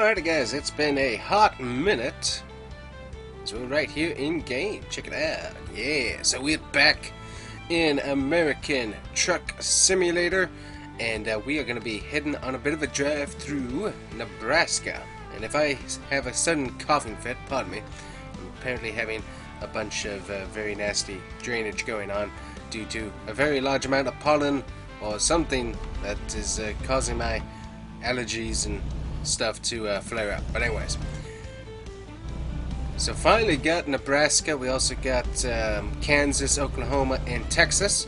Alright guys, it's been a hot minute. So we're right here in game. Check it out. Yeah, so we're back in American Truck Simulator, and we are going to be heading on a bit of a drive through Nebraska. And if I have a sudden coughing fit, pardon me, I'm apparently having a bunch of very nasty drainage going on due to a very large amount of pollen or something that is causing my allergies and stuff to flare up. But anyways, so finally got Nebraska. We also got Kansas, Oklahoma, and Texas.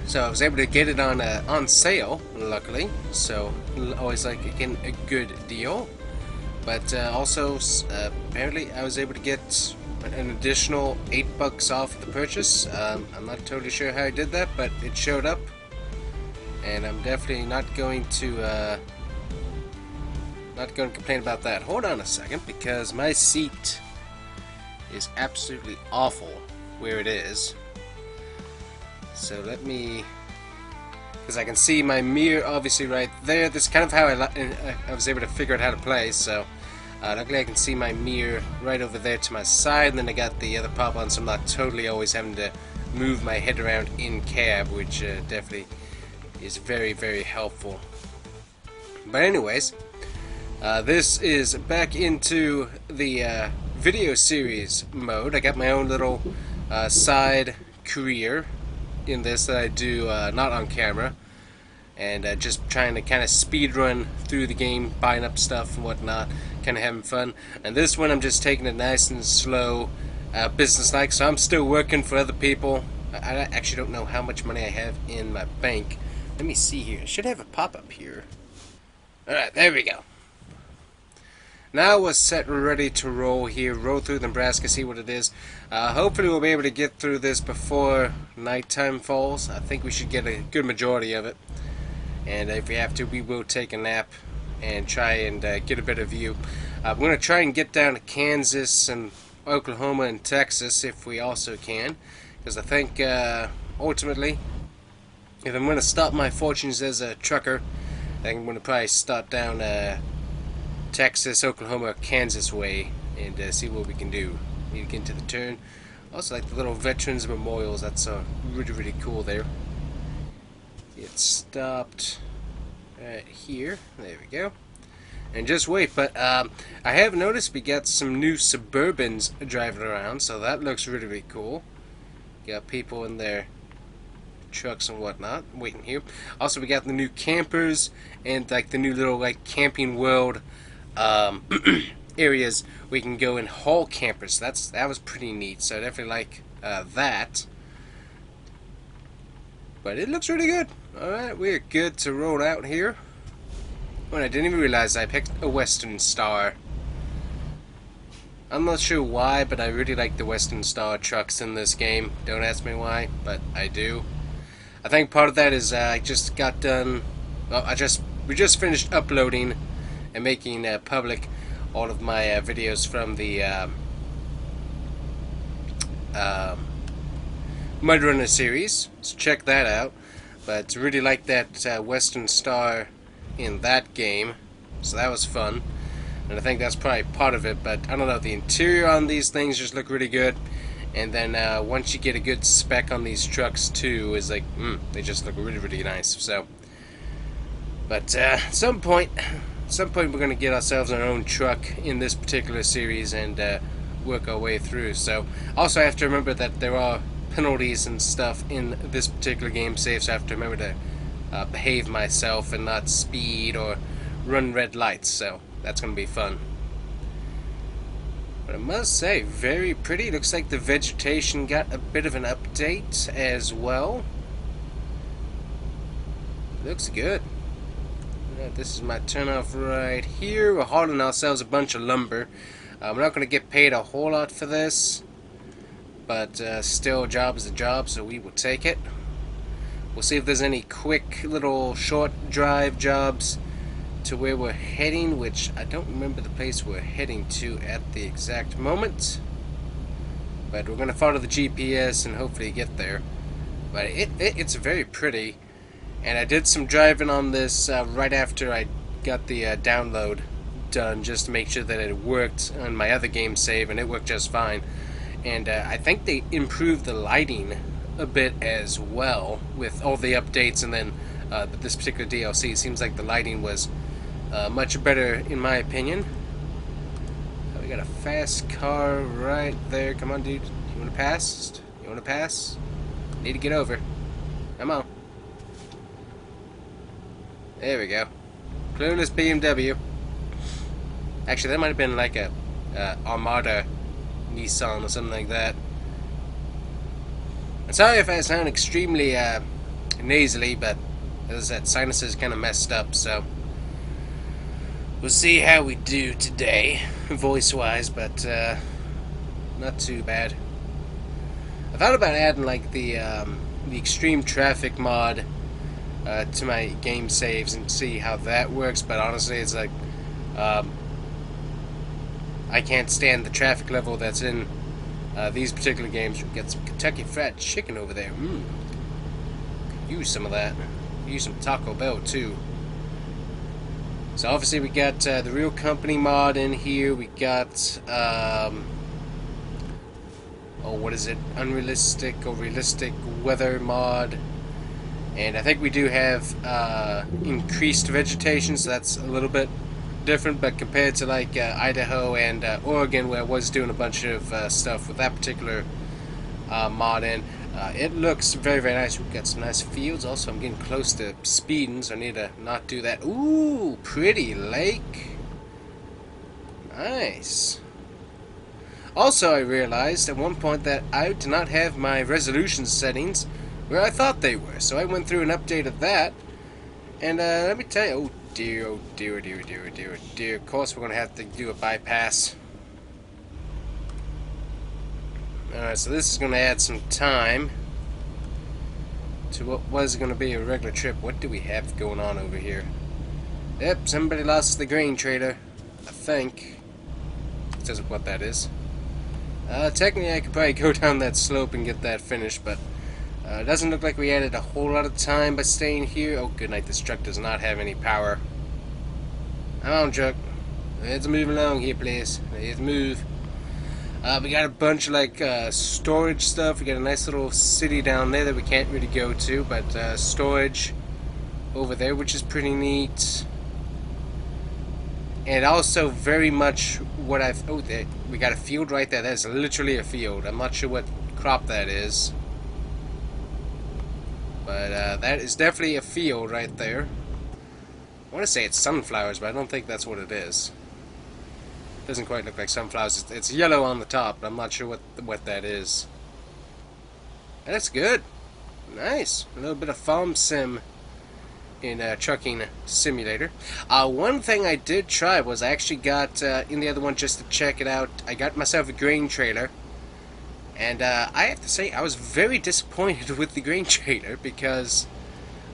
So I was able to get it on sale, luckily. So always like again a good deal. But also apparently I was able to get an additional $8 off the purchase. I'm not totally sure how I did that, but it showed up. And I'm definitely not going to complain about that. Hold on a second, because my seat is absolutely awful where it is. So let me, because I can see my mirror obviously right there. This is kind of how I was able to figure out how to play. So luckily I can see my mirror right over there to my side, and then I got the other pop on, so I'm not totally always having to move my head around in cab, which definitely is very, very helpful. But anyways, this is back into the video series mode. I got my own little side career in this that I do not on camera, and just trying to kind of speed run through the game, buying up stuff and whatnot, kind of having fun. And this one I'm just taking it nice and slow, business-like. So I'm still working for other people. I actually don't know how much money I have in my bank. Let me see here. I should have a pop-up here. Alright, there we go. Now we're set and ready to roll here. Roll through Nebraska, see what it is. Hopefully we'll be able to get through this before nighttime falls. I think we should get a good majority of it. And if we have to, we will take a nap and try and get a better view. We're going to try and get down to Kansas and Oklahoma and Texas if we also can. Because I think ultimately, if I'm going to stop my fortunes as a trucker, I think I'm going to probably start down Texas, Oklahoma, Kansas way and see what we can do. Need to get into the turn. Also like the little veterans memorials, that's really, really cool there. Get stopped right here. There we go. And just wait, but I have noticed we got some new Suburbans driving around, so that looks really, really cool. Got people in there, trucks and whatnot waiting here. Also we got the new campers and like the new little like camping world areas we can go and haul campers. That was pretty neat, so I definitely like that. But it looks really good. Alright, we're good to roll out here. Well, I didn't even realize I picked a Western Star. I'm not sure why, but I really like the Western Star trucks in this game. Don't ask me why, but I do. I think part of that is I just got done. Well, we just finished uploading and making public all of my videos from the Mud Runner series. So check that out. But really like that Western Star in that game, so that was fun. And I think that's probably part of it. But I don't know. The interior on these things just look really good. And then once you get a good spec on these trucks too, is like, they just look really, really nice. So, but at some point we're going to get ourselves our own truck in this particular series and work our way through. So, also I have to remember that there are penalties and stuff in this particular game save, so I have to remember to behave myself and not speed or run red lights. So that's going to be fun. But I must say, very pretty. Looks like the vegetation got a bit of an update as well. Looks good. This is my turnoff right here. We're hauling ourselves a bunch of lumber. We're not going to get paid a whole lot for this, but still, a job is a job, so we will take it. We'll see if there's any quick little short drive jobs to where we're heading, which I don't remember the place we're heading to at the exact moment, but we're going to follow the GPS and hopefully get there. But it's very pretty. And I did some driving on this right after I got the download done, just to make sure that it worked on my other game save, and it worked just fine. And I think they improved the lighting a bit as well with all the updates, and then this particular DLC. It seems like the lighting was much better in my opinion. We got a fast car right there. Come on, dude. You want to pass? You want to pass? Need to get over. Come on. There we go. Clueless BMW. Actually, that might have been like a Armada Nissan or something like that. I'm sorry if I sound extremely nasally, but as I said, sinuses kind of messed up, so we'll see how we do today, voice-wise, but not too bad. I thought about adding like the extreme traffic mod to my game saves and see how that works, but honestly, it's like I can't stand the traffic level that's in these particular games. We got some Kentucky Fried Chicken over there. Could use some of that. Use some Taco Bell too. So obviously we got the Real Company mod in here. We got what is it? Unrealistic or realistic weather mod. And I think we do have increased vegetation, so that's a little bit different, but compared to like Idaho and Oregon, where I was doing a bunch of stuff with that particular mod in, it looks very, very nice. We've got some nice fields. Also, I'm getting close to speeding, so I need to not do that. Ooh, pretty lake. Nice. Also, I realized at one point that I did not have my resolution settings where I thought they were, so I went through and updated that, and let me tell you, oh dear, oh dear, dear, dear, dear, dear, of course we're going to have to do a bypass. Alright, so this is going to add some time to what was going to be a regular trip. What do we have going on over here? Yep, somebody lost the grain trailer, I think. It says what that is. Technically I could probably go down that slope and get that finished, but it doesn't look like we added a whole lot of time by staying here. Oh, good night. This truck does not have any power. Come on, truck. Let's move along here, please. Let's move. We got a bunch of, like, storage stuff. We got a nice little city down there that we can't really go to, but storage over there, which is pretty neat. And also very much what I've... Oh, we got a field right there. That's literally a field. I'm not sure what crop that is. But that is definitely a field right there. I want to say it's sunflowers, but I don't think that's what it is. It doesn't quite look like sunflowers. It's yellow on the top, but I'm not sure what that is. That's good. Nice. A little bit of farm sim in Trucking Simulator. One thing I did try was I actually got in the other one just to check it out. I got myself a grain trailer. And I have to say, I was very disappointed with the grain trailer because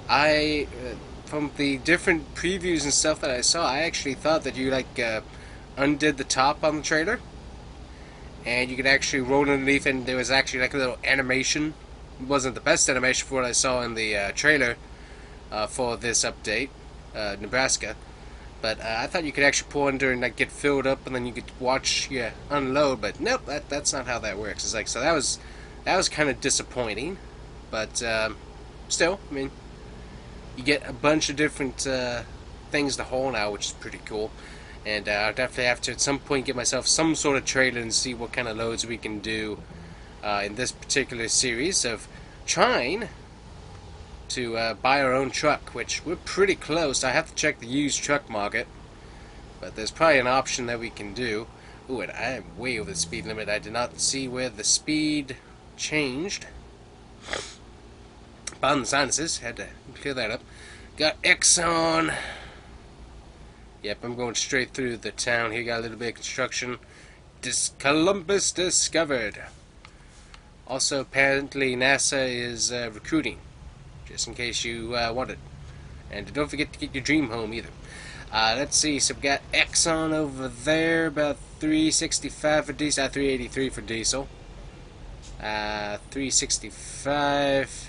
from the different previews and stuff that I saw, I actually thought that you like undid the top on the trailer, and you could actually roll underneath, and there was actually like a little animation. It wasn't the best animation for what I saw in the trailer for this update, Nebraska. But I thought you could actually pull under and like get filled up, and then you could watch unload. But nope, that's not how that works. It's like, so that was kind of disappointing. But still, I mean, you get a bunch of different things to haul now, which is pretty cool. And I'll definitely have to at some point get myself some sort of trailer and see what kind of loads we can do in this particular series of trying to buy our own truck, which we're pretty close. I have to check the used truck market, but there's probably an option that we can do. Ooh, and I am way over the speed limit. I did not see where the speed changed. Pardon the sinuses, had to clear that up. Got X on. Yep, I'm going straight through the town here. Got a little bit of construction. Columbus discovered. Also, apparently NASA is recruiting, just in case you want it. And don't forget to get your dream home either. Let's see, so we've got Exxon over there, about 365 for diesel, 383 for diesel. 365.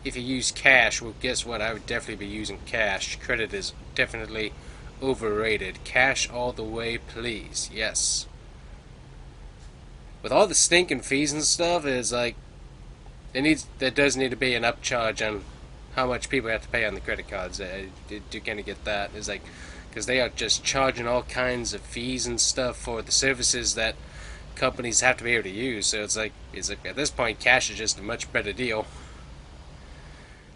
if you use cash, well, guess what? I would definitely be using cash. Credit is definitely overrated. Cash all the way, please. Yes. With all the stinking fees and stuff, it's like there does need to be an upcharge on how much people have to pay on the credit cards. Do kind of get that. It's like, because they are just charging all kinds of fees and stuff for the services that companies have to be able to use. So it's like at this point, cash is just a much better deal.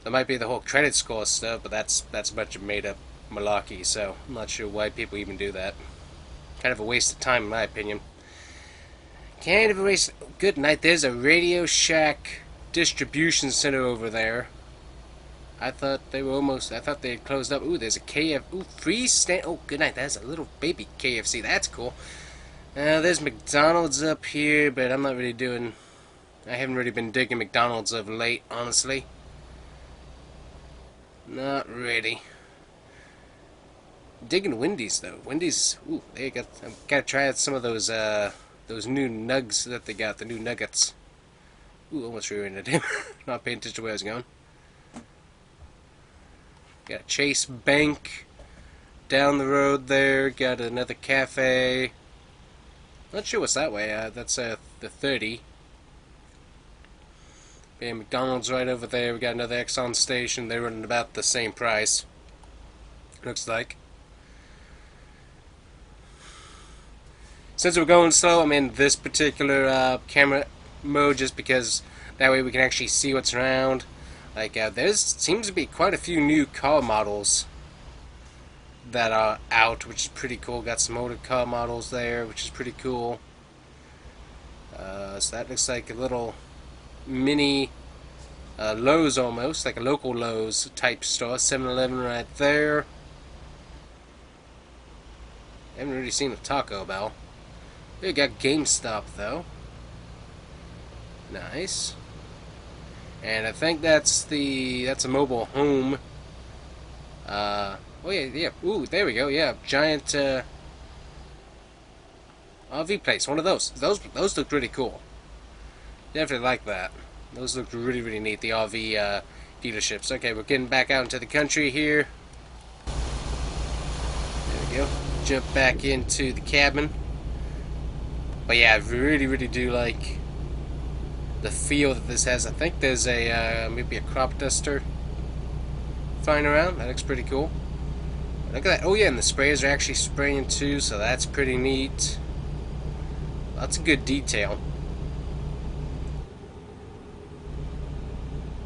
There might be the whole credit score stuff, but that's a bunch of made up malarkey. So I'm not sure why people even do that. Kind of a waste of time, in my opinion. Kind of a waste. Good night. There's a Radio Shack distribution center over there. I thought they had closed up. Ooh, there's a freestand. Oh, good night. That's a little baby KFC. That's cool. There's McDonald's up here, but I'm not really doing. I haven't really been digging McDonald's of late, honestly. Not really. Digging Wendy's though. Wendy's. Ooh, they got. I've got to try out some of those new nugs that they got. The new nuggets. Ooh, almost ruined it. Not paying attention to where I was going. Got Chase Bank down the road there. Got another cafe. Not sure what's that way. That's the 30. Yeah, McDonald's right over there. We got another Exxon station. They're running about the same price. Looks like. Since we're going slow, I'm in this particular camera mode just because that way we can actually see what's around. Like, there seems to be quite a few new car models that are out, which is pretty cool. Got some older car models there, which is pretty cool. So that looks like a little mini Lowe's almost, like a local Lowe's type store. 7-Eleven right there. Haven't really seen a Taco Bell. We got GameStop though. Nice. And I think that's a mobile home. Oh yeah. Ooh, there we go. Yeah, giant RV place. One of those. Those look really cool. Definitely like that. Those look really, really neat. The RV dealerships. Okay, we're getting back out into the country here. There we go. Jump back into the cabin. But yeah, I really, really do like the feel that this has. I think there's maybe a crop duster flying around. That looks pretty cool. Look at that. Oh yeah, and the sprayers are actually spraying too, so that's pretty neat. Lots of good detail.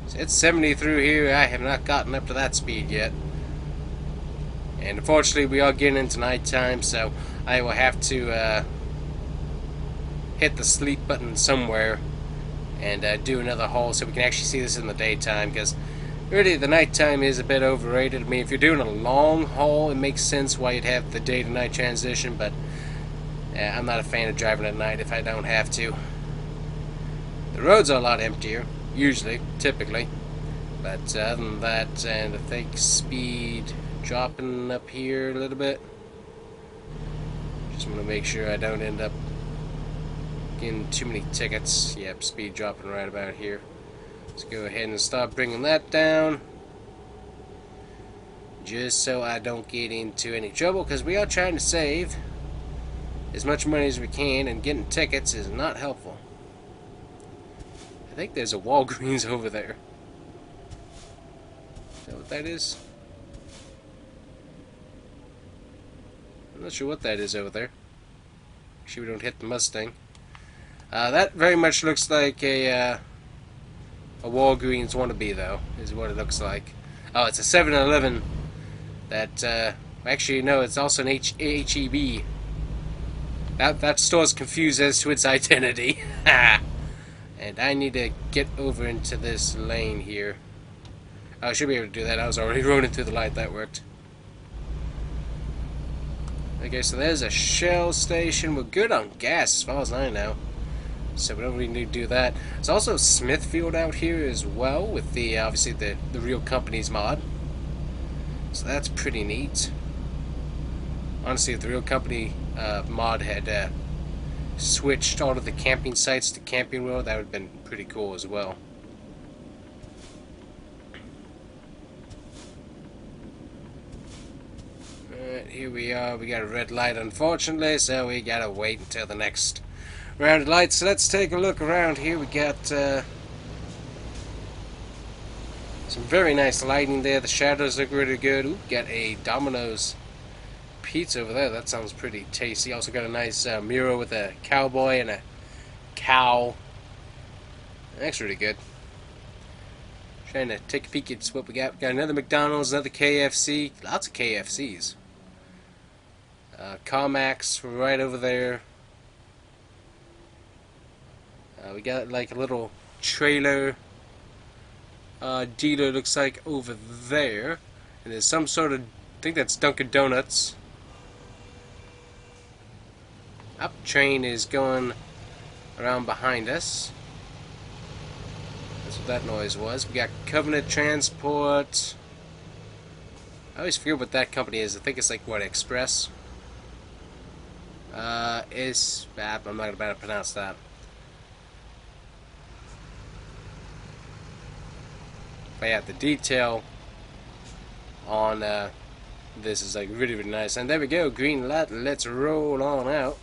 So it's 70 through here. I have not gotten up to that speed yet. And unfortunately, we are getting into nighttime, so I will have to hit the sleep button somewhere and do another haul so we can actually see this in the daytime, because really the nighttime is a bit overrated. I mean, if you're doing a long haul, it makes sense why you'd have the day to night transition, but I'm not a fan of driving at night if I don't have to. The roads are a lot emptier, usually, typically, but other than that, and I think speed dropping up here a little bit. Just want to make sure I don't end up getting too many tickets. Yep, speed dropping right about here. Let's go ahead and start bringing that down, just so I don't get into any trouble, because we are trying to save as much money as we can, and getting tickets is not helpful. I think there's a Walgreens over there. Is that what that is? I'm not sure what that is over there. Make sure we don't hit the Mustang. That very much looks like a Walgreens wannabe, though, is what it looks like. Oh, it's a 7-Eleven. That, actually, no, it's also an HEB. That store's confused as to its identity. And I need to get over into this lane here. Oh, I should be able to do that. I was already running through the light. That worked. Okay, so there's a Shell station. We're good on gas as far as I know, so we don't really need to do that. There's also Smithfield out here as well, with the obviously the Real Companies mod. So that's pretty neat. Honestly, if the Real Company mod had switched all of the camping sites to Camping World, that would have been pretty cool as well. Alright, here we are. We got a red light, unfortunately, so we gotta wait until the next round of lights. So let's take a look around here. We got some very nice lighting there. The shadows look really good. Ooh, got a Domino's pizza over there. That sounds pretty tasty. Also got a nice mural with a cowboy and a cow. That's really good. Trying to take a peek at what we got. We got another McDonald's, another KFC. Lots of KFCs. CarMax right over there. We got like a little trailer dealer, looks like, over there. And there's some sort of, I think that's Dunkin' Donuts. Up train is going around behind us. That's what that noise was. We got Covenant Transport. I always forget what that company is. I think it's like, what, Express? I'm not going to be able to pronounce that. But yeah, the detail on this is like really, really nice. And there we go, green light. Let's roll on out.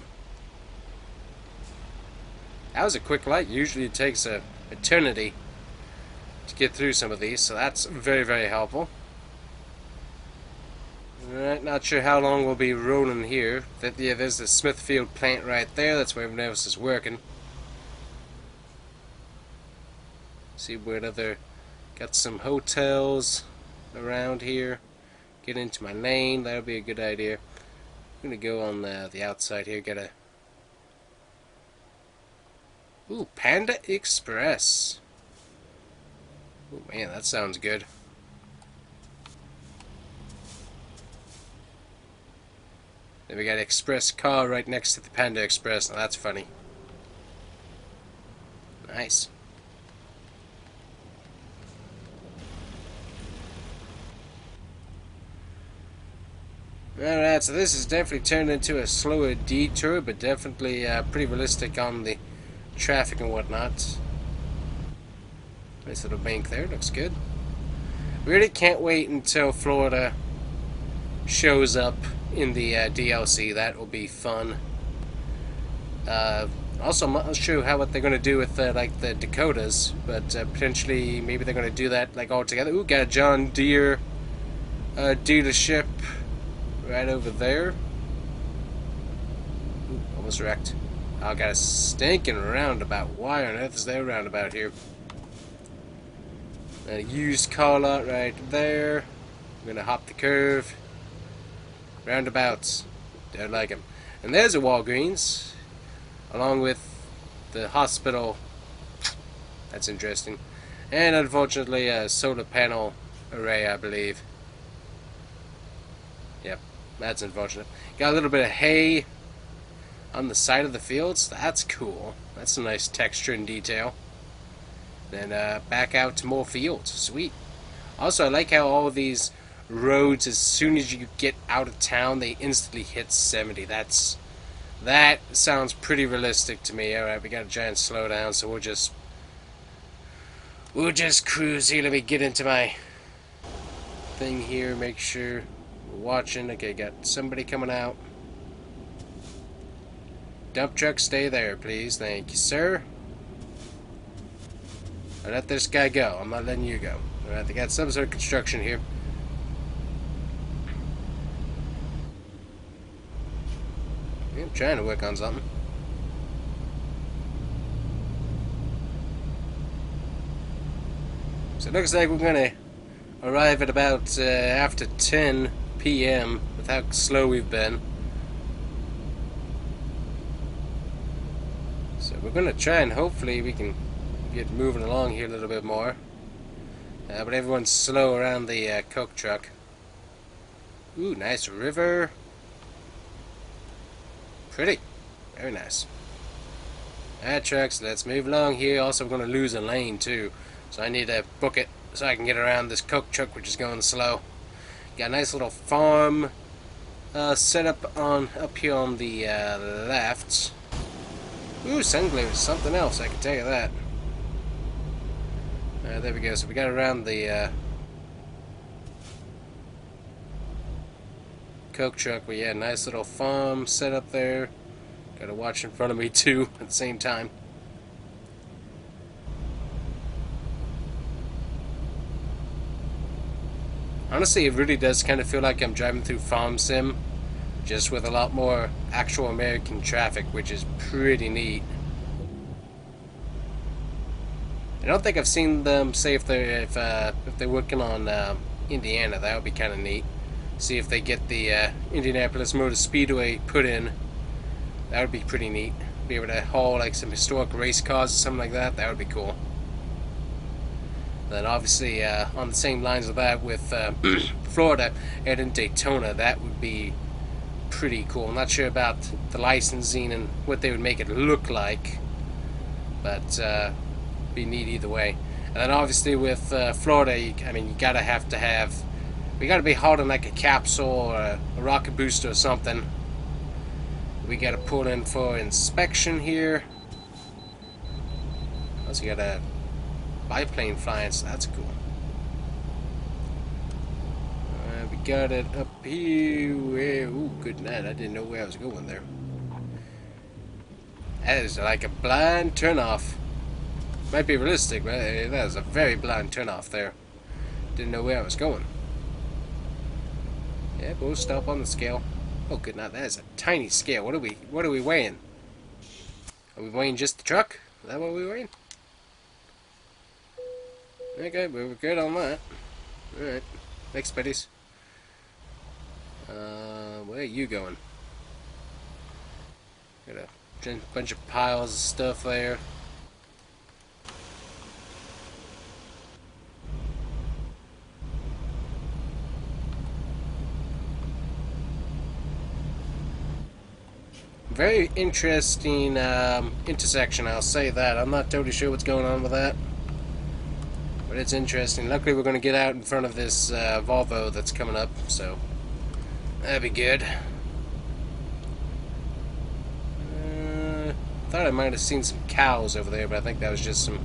That was a quick light. Usually it takes an eternity to get through some of these, so that's very, very helpful. Alright, not sure how long we'll be rolling here. Yeah, there's the Smithfield plant right there. That's where everyone else is working. See what other... Got some hotels around here. Get into my lane. That'll be a good idea. I'm going to go on the outside here. Get a... Ooh, Panda Express. Oh man, that sounds good. Then we got Express car right next to the Panda Express. Now that's funny. Nice. Alright, so this has definitely turned into a slower detour, but definitely pretty realistic on the traffic and whatnot. Nice little bank there, looks good. Really can't wait until Florida shows up in the DLC. That will be fun. Also, I'm not sure what they're going to do with like the Dakotas, but potentially maybe they're going to do that like all together. Ooh, got a John Deere dealership right over there. Ooh, almost wrecked. Oh, got a stinking roundabout. Why on earth is there a roundabout here? A used car lot right there. I'm gonna hop the curve. Roundabouts. Don't like them. And there's a Walgreens, along with the hospital. That's interesting. And unfortunately, a solar panel array, I believe. Yep, that's unfortunate. Got a little bit of hay on the side of the fields. That's cool. That's a nice texture and detail. Then back out to more fields. Sweet. Also, I like how all of these roads, as soon as you get out of town, they instantly hit 70. That sounds pretty realistic to me. Alright, we got a giant slowdown, so we'll just cruise here. Let me get into my thing here, make sure we're watching. Okay, got somebody coming out. Dump truck, stay there, please. Thank you, sir. I'll let this guy go. I'm not letting you go. Alright, they got some sort of construction here. I'm trying to work on something. So it looks like we're going to arrive at about after 10 p.m. with how slow we've been. So we're going to try and hopefully we can get moving along here a little bit more. But everyone's slow around the Coke truck. Ooh, nice river. Pretty. Very nice. Alright, trucks, let's move along here. Also, we're going to lose a lane too. So I need to book it so I can get around this Coke truck, which is going slow. Got a nice little farm set up here on the left. Ooh, Sunglaze is something else, I can tell you that. There we go. So we got around the Coke truck. But yeah, nice little farm set up there. Gotta watch in front of me too at the same time. Honestly, it really does kind of feel like I'm driving through Farm Sim, just with a lot more actual American traffic, which is pretty neat. I don't think I've seen them say if they're working on Indiana. That would be kind of neat. See if they get the Indianapolis Motor Speedway put in. That would be pretty neat. Be able to haul like some historic race cars or something like that. That would be cool. Then obviously on the same lines of that with Florida and in Daytona, that would be pretty cool. I'm not sure about the licensing and what they would make it look like, but be neat either way. And then obviously with Florida, you gotta we gotta be hauling like a capsule or a rocket booster or something. We gotta pull in for inspection here. Also got a biplane flying, so that's cool. We got it up here. Ooh, good night. I didn't know where I was going there. That is like a blind turnoff. Might be realistic, but that is a very blind turnoff there. Didn't know where I was going. Yeah, we'll stop on the scale. Oh, good night. That is a tiny scale. What are we weighing? Are we weighing just the truck? Is that what we're weighing? Okay, but we're good on that. Alright. Thanks, buddies. Where are you going? Got a bunch of piles of stuff there. Very interesting intersection, I'll say that. I'm not totally sure what's going on with that, but it's interesting. Luckily we're going to get out in front of this Volvo that's coming up, so that'd be good. Thought I might have seen some cows over there, but I think that was just some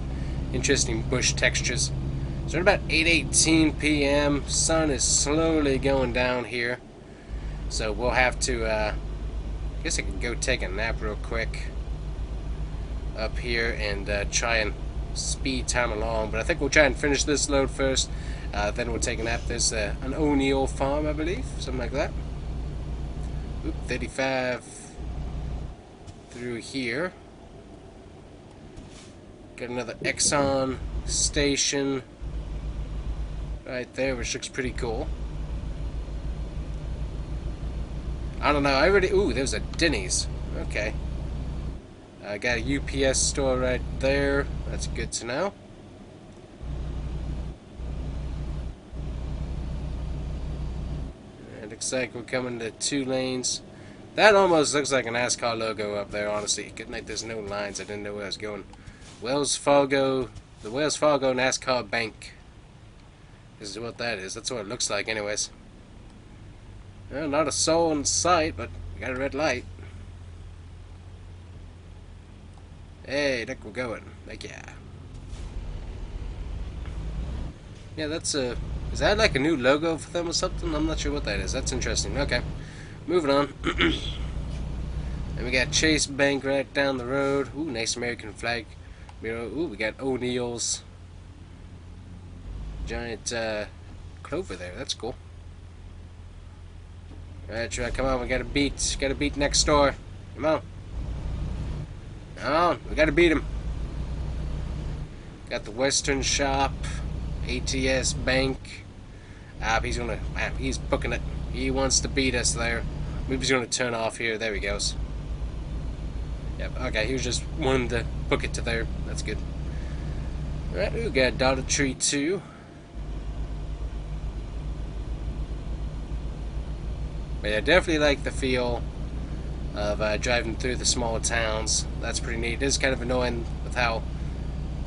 interesting bush textures. So at about 8:18 p.m. Sun is slowly going down here, so we'll have to I guess I can go take a nap real quick up here and try and speed time along, but I think we'll try and finish this load first, then we'll take a nap. There's an O'Neill farm, I believe, something like that. Oop, 35 through here. Got another Exxon station right there, which looks pretty cool. I don't know, ooh, there's a Denny's. Okay. I got a UPS store right there. That's good to know. It looks like we're coming to 2 lanes. That almost looks like a NASCAR logo up there, honestly. Good night, there's no lines. I didn't know where I was going. Wells Fargo, the Wells Fargo NASCAR Bank. This is what that is. That's what it looks like anyways. Well, not a soul in sight, but we got a red light. Hey, look, we're going. Like, yeah. Yeah, that's a... Is that like a new logo for them or something? I'm not sure what that is. That's interesting. Okay. Moving on. And we got Chase Bank right down the road. Ooh, nice American flag. Ooh, we got O'Neill's giant clover there. That's cool. Alright, try, come on, we gotta beat next door. Come on. Come on, we gotta beat him. Got the Western Shop, ATS Bank. He's booking it. He wants to beat us there. Maybe he's gonna turn off here. There he goes. Yep, okay, he was just wanting to book it to there. That's good. Alright, we got Dollar Tree 2. But yeah, definitely like the feel of driving through the smaller towns. That's pretty neat. It is kind of annoying with how,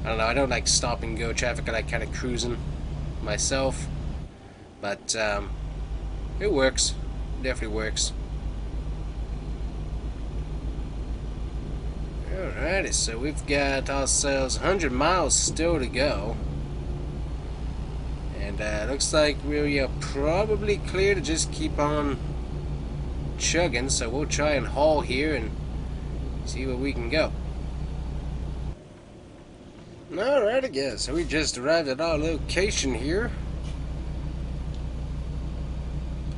I don't know, I don't like stop and go traffic. I like kind of cruising myself. But it works. It definitely works. Alrighty, so we've got ourselves 100 miles still to go. And looks like we are probably clear to just keep on chugging, so we'll try and haul here and see where we can go. Alright, I guess. So we just arrived at our location here.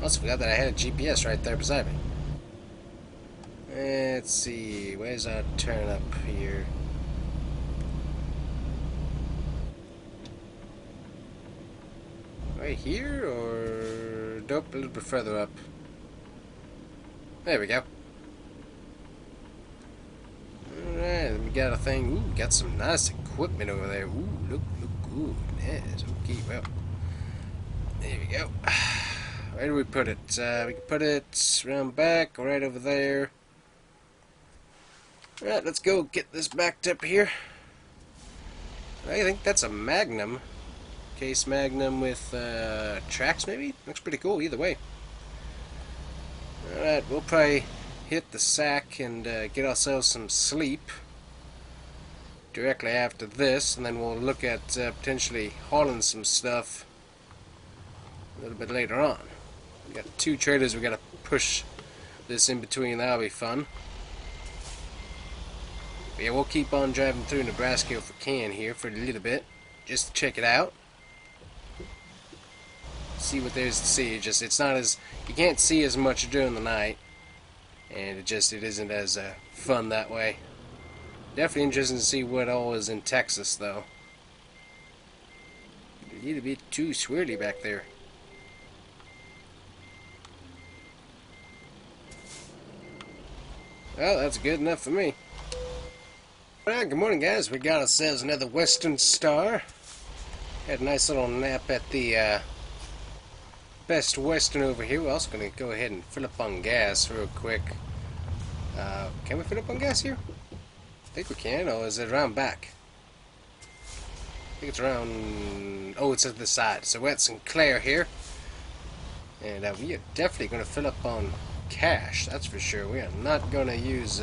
Also forgot that I had a GPS right there beside me. Let's see, where's our turn up here? Right here, or nope, a little bit further up. There we go. Alright, we got a thing. Ooh, got some nice equipment over there. Ooh, look good. Yes, okay, well. There we go. Where do we put it? We can put it around back, right over there. Alright, let's go get this backed up here. I think that's a Magnum. Case Magnum with tracks, maybe? Looks pretty cool either way. Alright, we'll probably hit the sack and get ourselves some sleep directly after this, and then we'll look at potentially hauling some stuff a little bit later on. We got 2 trailers we got to push this in between. That'll be fun. But yeah, we'll keep on driving through Nebraska if we can here for a little bit, just to check it out. See what there's to see. Just it's not as you can't see as much during the night, and it isn't as fun that way. Definitely interesting to see what all is in Texas though. A little bit too swirly back there. Well, that's good enough for me. Alright, good morning guys. We got ourselves another Western Star. Had a nice little nap at the Best Western over here. We're also going to go ahead and fill up on gas real quick. Can we fill up on gas here? I think we can, or is it around back? I think it's around... Oh, it's at the side. So we're at Sinclair here. And we are definitely going to fill up on cash, that's for sure. We are not going to use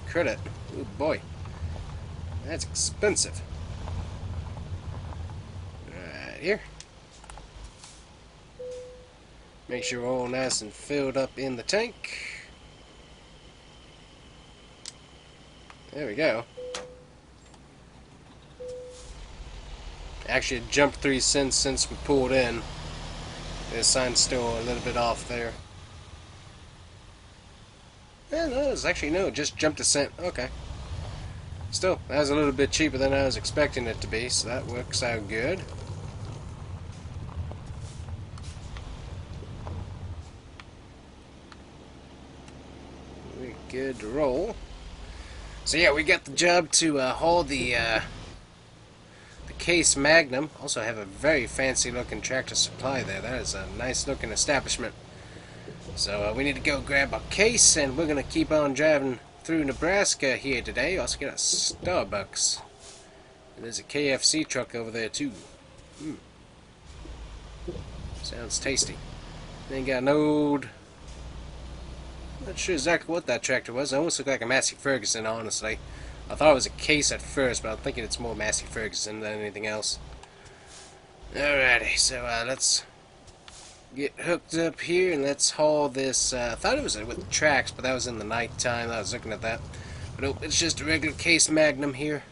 credit. Oh boy. That's expensive. Right here. Make sure we're all nice and filled up in the tank. There we go. Actually, it jumped 3 cents since we pulled in. The sign's still a little bit off there. Yeah, no, it's actually no, it just jumped a cent. Okay. Still, that was a little bit cheaper than I was expecting it to be, so that works out good. We're good to roll. So yeah, we got the job to haul the Case Magnum. Also have a very fancy looking Tractor Supply there. That is a nice looking establishment. So we need to go grab our case, and we're going to keep on driving through Nebraska here today. Also get a Starbucks. And there's a KFC truck over there too. Sounds tasty. Then got an old... Not sure exactly what that tractor was. It almost looked like a Massey Ferguson, honestly. I thought it was a Case at first, but I'm thinking it's more Massey Ferguson than anything else. Alrighty, so let's get hooked up here and let's haul this. I thought it was with tracks, but that was in the night time. I was looking at that. But nope, it's just a regular Case Magnum here.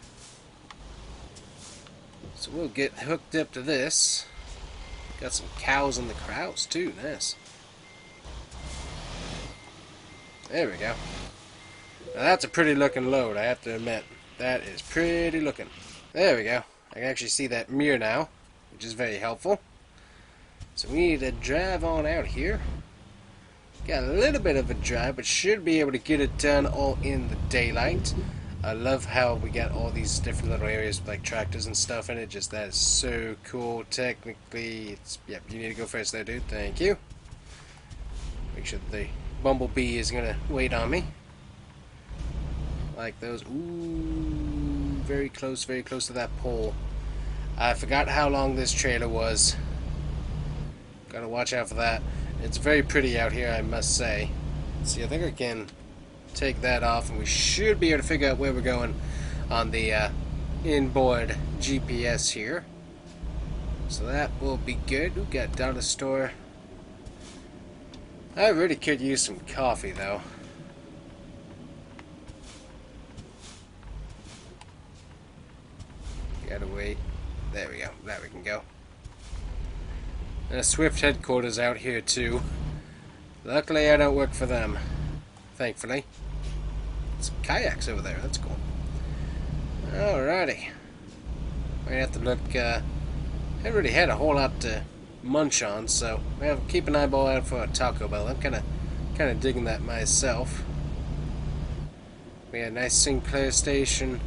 So we'll get hooked up to this. Got some cows in the crowds too. Nice. There we go. Now that's a pretty looking load, I have to admit. That is pretty looking. There we go. I can actually see that mirror now, which is very helpful. So we need to drive on out here. Got a little bit of a drive, but should be able to get it done all in the daylight. I love how we got all these different little areas with like tractors and stuff in it. Just that is so cool. Technically, it's... Yep, you need to go first there, dude. Thank you. Make sure that the Bumblebee is going to wait on me. Like those. Ooh, very close to that pole. I forgot how long this trailer was. Gotta watch out for that. It's very pretty out here, I must say. See, I think I can take that off, and we should be able to figure out where we're going on the inboard GPS here. So that will be good. We've got dollar store. I really could use some coffee, though. Gotta wait. There we go. There we can go. And a Swift headquarters out here, too. Luckily, I don't work for them. Thankfully. Some kayaks over there. That's cool. Alrighty. Might have to look. I haven't really had a whole lot to munch on, so I'll keep an eyeball out for a Taco Bell. I'm kind of digging that myself. We had a nice Sinclair station.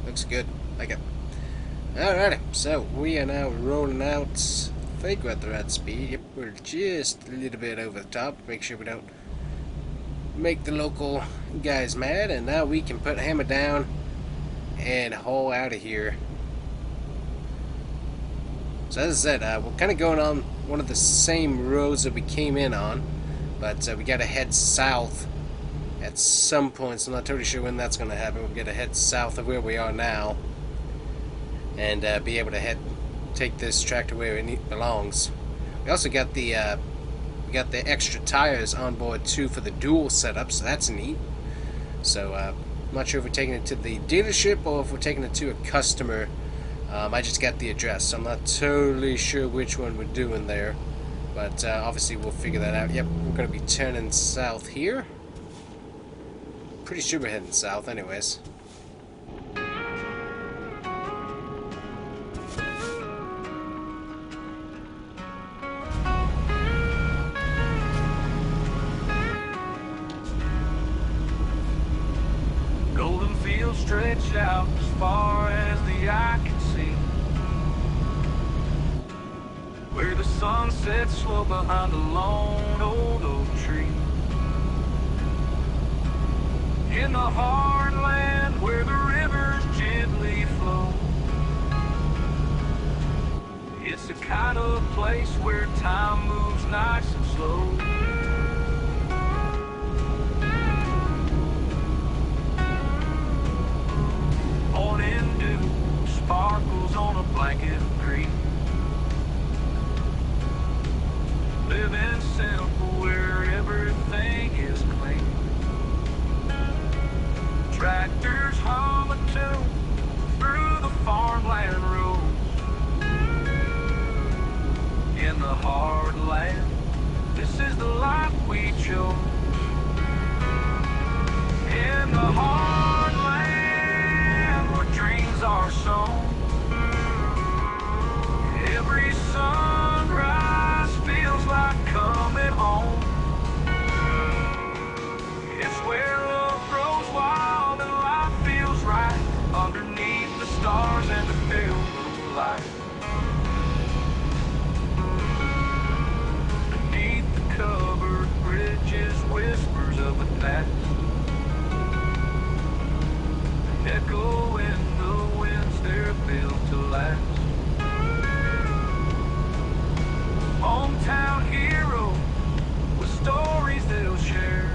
Looks good. Like it. Alrighty. So we are now rolling out. I think we're at the right speed. Yep, we're just a little bit over the top. Make sure we don't make the local guys mad, and now we can put hammer down and haul out of here. So as I said, we're kind of going on one of the same roads that we came in on, but we got to head south at some point, so I'm not totally sure when that's going to happen. We've got to head south of where we are now and be able to take this tractor where it belongs. We also got the extra tires on board too for the dual setup, so that's neat. So I'm not sure if we're taking it to the dealership or if we're taking it to a customer. I just got the address, so I'm not totally sure which one we're doing there, but obviously we'll figure that out. Yep, we're going to be turning south here. Pretty sure we're heading south anyways. Golden fields stretch out as far as the eye can see, where the sun sets slow behind a lone old oak tree. In the hard land where the rivers gently flow, it's the kind of place where time moves nice and slow. Morning dew sparkles on a blanket of green. Living simple where everything is clean. Tractors hum a tune through the farmland roads. In the hard land, this is the life we chose. In the hard land where dreams are sown, every sunrise feels like coming home. It's where love grows wild and life feels right underneath the stars and the pale blue light. Beneath the covered bridges, whispers of the past echo in the winds, they're built to last. Hometown heroes with stories they'll share,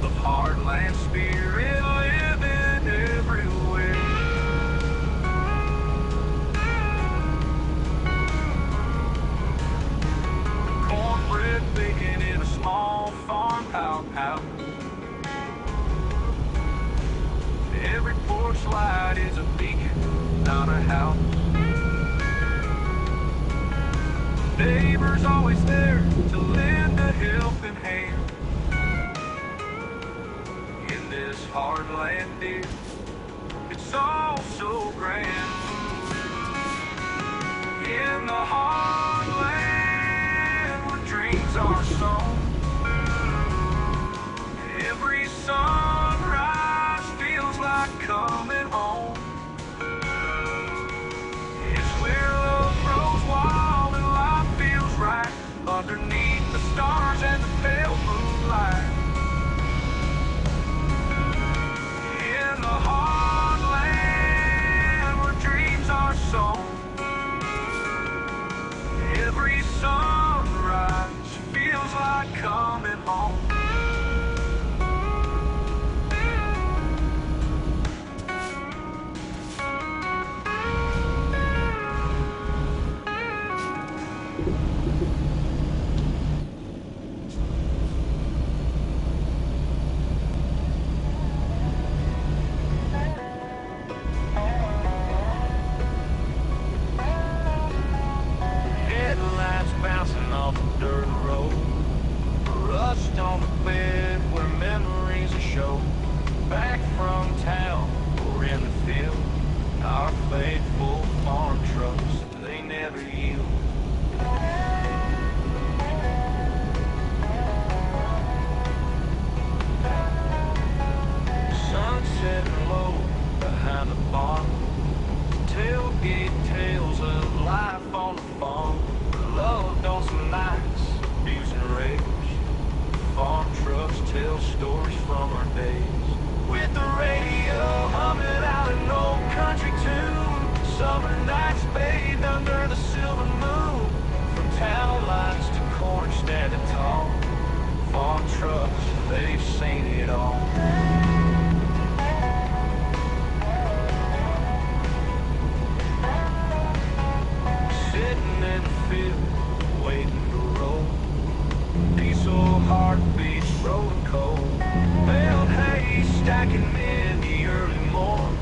of heartland spirit living everywhere. Cornbread baking in a small farm house. Every porch light is a beacon, not a house. Neighbors always there to lend a helping hand. In this hard land, dear, it's all so grand. In the hard land where dreams are sown, every sunrise feels like coming home. It's where love grows wild and life feels right underneath the stars and the pale moonlight. In the hard land where dreams are sown, every sunrise feels like coming home. on the bed where memories are shown. Back from town or in the field, our faithful farm trucks, they never yield. Sun setting low behind the barn, tailgate tales of life on the farm. Loved on some nights, abuse and rage. Farm trucks tell stories from our days. With the radio humming out an old country tune, summer nights bathed under the silver moon. From town lines to corn standing tall, farm trucks, they've seen it all. Sitting in the field, waiting to roll. Diesel heartbeats rolling cold. Baled hay stacking in the early morn.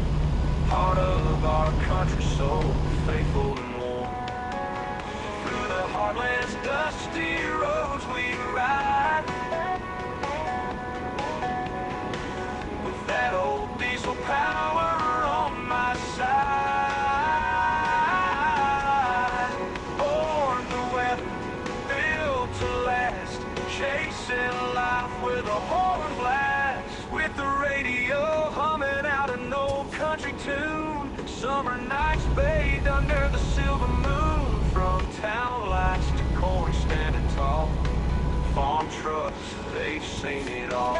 Part of our country soul, faithful and warm. Through the heartland's dusty roads we ride, with that old diesel power on my side. Chasing life with a horn blast, with the radio humming out an old country tune. Summer nights bathed under the silver moon. From town lights to corn standing tall, farm trucks, they've seen it all.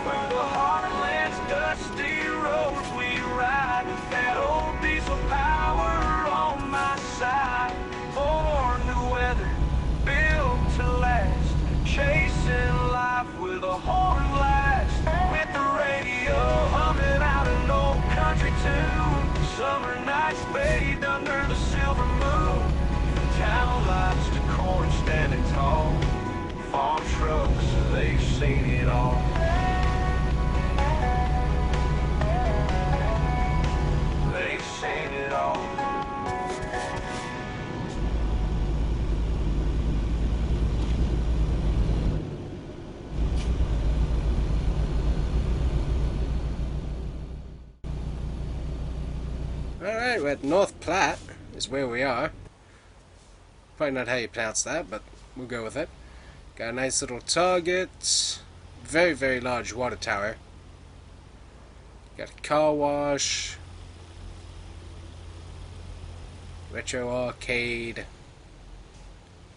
Through the heartland's dusty roads we ride, with that old diesel power on my side. Born to weather, built to last, chasing life with a horn blast. With the radio humming out an old country tune. Summer nights bathed under the silver moon. From town lights to corn standing tall, farm trucks, they've seen it all. They've seen it all. Alright, we're at North Platte, is where we are. Probably not how you pronounce that, but we'll go with it. Got a nice little target. Very, very large water tower. Got a car wash. Retro arcade.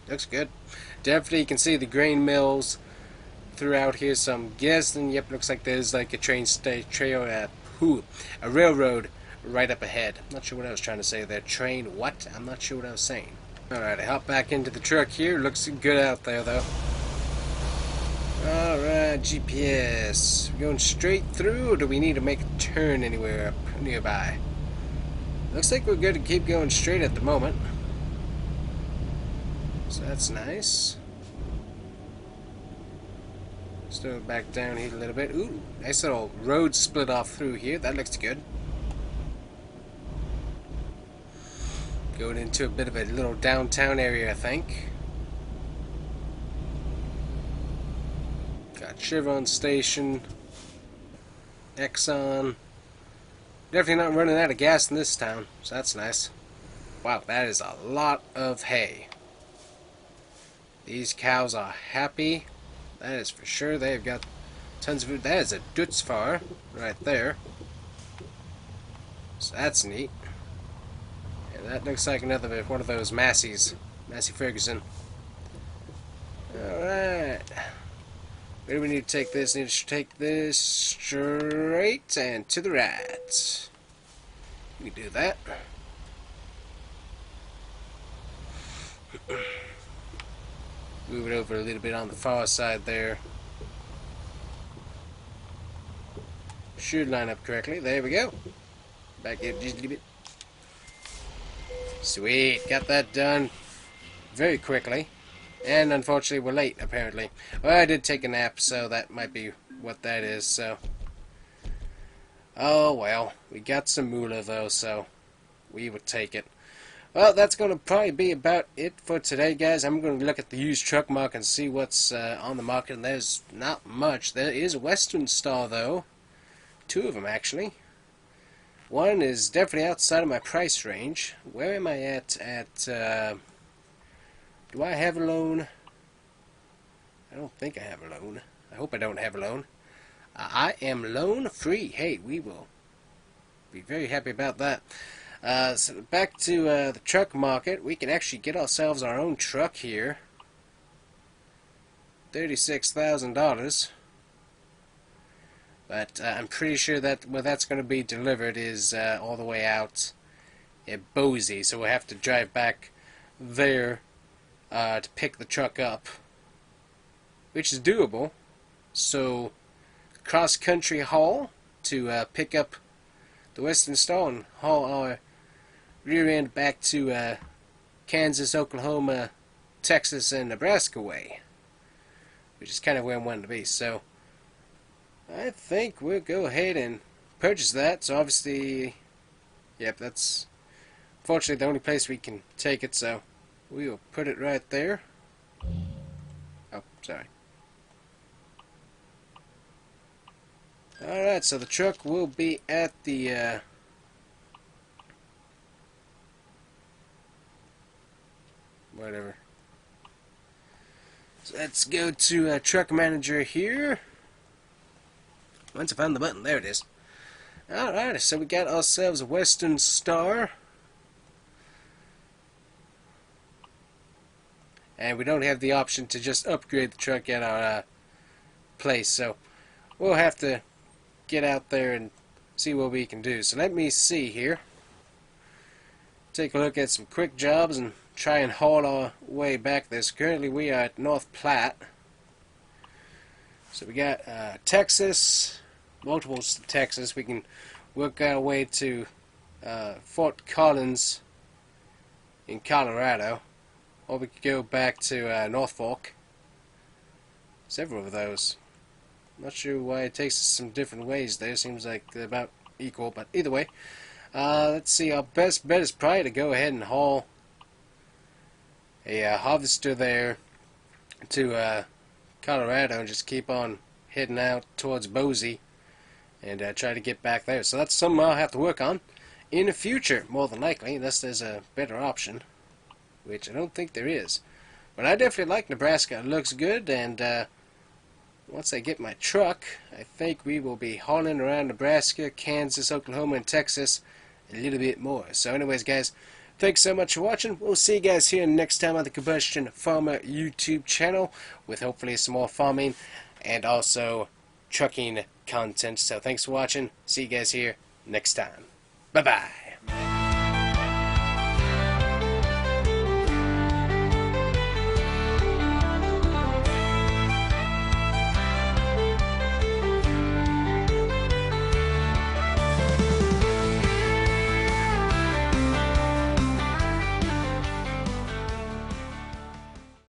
Looks good. Definitely you can see the grain mills throughout here. So I'm guessing, yep, looks like there's like a a railroad right up ahead. Not sure what I was trying to say there. Train what? I'm not sure what I was saying. Alright, I hop back into the truck here. Looks good out there though. Alright, GPS. We're going straight through, or do we need to make a turn anywhere up nearby? Looks like we're good to keep going straight at the moment. So that's nice. Still back down here a little bit. Ooh, nice little road split off through here. That looks good. Going into a bit of a little downtown area, I think. Got Chevron Station, Exxon. Definitely not running out of gas in this town, so that's nice. Wow, that is a lot of hay. These cows are happy. That is for sure. They've got tons of food. That is a Dutzfar right there. So that's neat. Yeah, that looks like another one of those Massey's. Massey Ferguson. Alright. Where do we need to take this? Need to take this straight and to the right. We can do that. Move it over a little bit on the far side there. Should line up correctly. There we go. Back in just a little bit. Sweet. Got that done very quickly. And unfortunately we're late, apparently. Well, I did take a nap, so that might be what that is, so. Oh well. We got some moolah though, so we would take it. Well, that's going to probably be about it for today, guys. I'm going to look at the used truck market and see what's on the market, and there's not much. There is a Western Star, though. 2 of them, actually. One is definitely outside of my price range. Where am I at do I have a loan? I don't think I have a loan. I hope I don't have a loan. I am loan free. Hey, we will be very happy about that. So back to the truck market. We can actually get ourselves our own truck here. $36,000. But I'm pretty sure that where that's going to be delivered is all the way out at Boise. So we'll have to drive back there to pick the truck up, which is doable. So cross-country haul to pick up the Western Star and haul our rear end back to Kansas, Oklahoma, Texas, and Nebraska way, which is kind of where I wanted to be. So I think we'll go ahead and purchase that. So obviously, yep, that's fortunately the only place we can take it, so we will put it right there. Oh, sorry. Alright, so the truck will be at the whatever. So let's go to truck manager here. Once I found the button, there it is. Alright, so we got ourselves a Western Star. And we don't have the option to just upgrade the truck at our place, so we'll have to get out there and see what we can do. So let me see here. Take a look at some quick jobs and try and haul our way back there. So currently we are at North Platte. So we got Texas, multiples to Texas. We can work our way to Fort Collins in Colorado. Or we could go back to Norfolk. Several of those. Not sure why it takes us some different ways there. Seems like they're about equal, but either way. Let's see, our best bet is probably to go ahead and haul a harvester there to Colorado and just keep on heading out towards Boise and try to get back there. So that's something I'll have to work on in the future, more than likely, unless there's a better option, which I don't think there is. But I definitely like Nebraska. It looks good, and once I get my truck, I think we will be hauling around Nebraska, Kansas, Oklahoma, and Texas a little bit more. So anyways, guys, thanks so much for watching. We'll see you guys here next time on the Combustion Farmer YouTube channel with hopefully some more farming and also trucking content. So thanks for watching. See you guys here next time. Bye-bye.